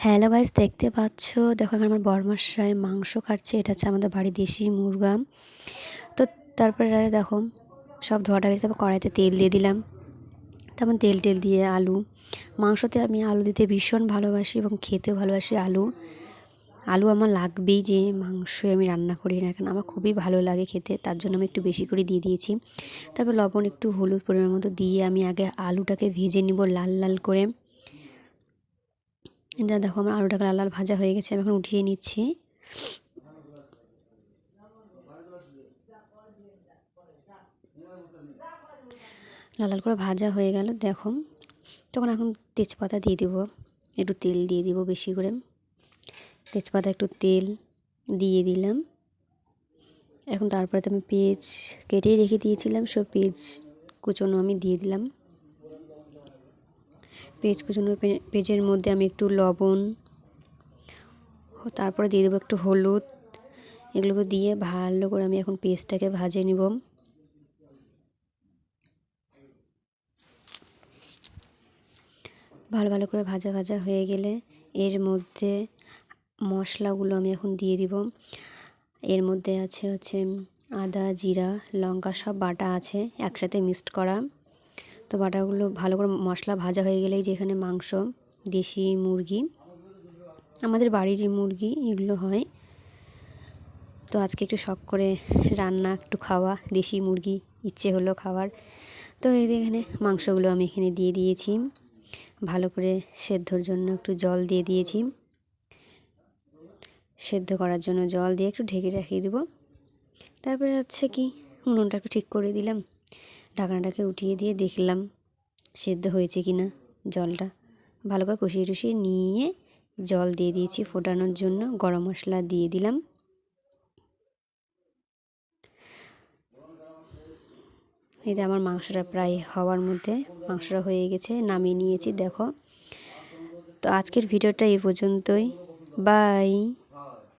Hello guys, দেখতে পাচ্ছ দেখো এখানে আমার বরমশাই মাংস কাটছে। এটা হচ্ছে আমাদের বাড়ি দেশি মুরগা। তো তারপরে দেখো সব ধোয়াটা গেছে। তারপর কড়াইতে তেল দিয়ে দিলাম। তেমন তেল দিয়ে আলু, মাংসতে আমি আলু দিতে ভীষণ ভালোবাসি এবং খেতেও ভালোবাসি। আলু আমার লাগবেই, যে মাংস আমি রান্না করি না কেন আমার খুবই ভালো লাগে খেতে, তার জন্য আমি একটু বেশি করে দিয়ে দিয়েছি। তারপর লবণ একটু হলুদ পরিমাণ মতো দিয়ে আমি আগে আলুটাকে ভেজে নিব লাল লাল করে। দেখো আমার আলুটাকে লাল লাল ভাজা হয়ে গেছে, আমি এখন উঠিয়ে নিচ্ছি। লাল লাল করে ভাজা হয়ে গেল দেখো। তখন এখন তেজপাতা দিয়ে দেবো, একটু তেল দিয়ে দিব বেশি করে। তেজপাতা একটু তেল দিয়ে দিলাম। এখন তারপরে তো আমি পেঁয়াজ কেটে রেখে দিয়েছিলাম, সব পেঁয়াজ কুচোনো আমি দিয়ে দিলাম। পেঁয়াজ কুচোনো পেঁয়াজের মধ্যে আমি একটু লবণ, তারপরে দিয়ে দেবো একটু হলুদ। এগুলোকে দিয়ে ভালো করে আমি এখন পেঁয়াজটাকে ভাজে নিব। ভালো ভালো করে ভাজা ভাজা হয়ে গেলে এর মধ্যে মশলাগুলো আমি এখন দিয়ে দিব। এর মধ্যে হচ্ছে আদা, জিরা, লঙ্কা সব বাটা আছে, একসাথে মিক্সড করা। তো বাটাগুলো ভালো করে মশলা ভাজা হয়ে গেলেই যেখানে মাংস, দেশি মুরগি, আমাদের বাড়িরই মুরগি এগুলো হয়। তো আজকে একটু শখ করে রান্না, একটু খাওয়া দেশি মুরগি ইচ্ছে হলো খাওয়ার। তো এখানে মাংসগুলো আমি এখানে দিয়ে দিয়েছি। ভালো করে সেদ্ধর জন্য একটু জল দিয়ে দিয়েছি। সেদ্ধ করার জন্য জল দিয়ে একটু ঢেকে রেখে দেবো। তারপরে হচ্ছে কি উনুনটা একটু ঠিক করে দিলাম, ঢাকনাটাকে উঠিয়ে দিয়ে দেখলাম সেদ্ধ হয়েছে কি না। জলটা ভালো করে কষিয়ে নিয়ে জল দিয়ে দিয়েছি ফোটানোর জন্য। গরম মশলা দিয়ে দিলাম। এতে আমার মাংসটা প্রায় হওয়ার মধ্যে, মাংসটা হয়ে গেছে, নামিয়ে নিয়েছি দেখো। তো আজকের ভিডিওটা এই পর্যন্তই। বাই।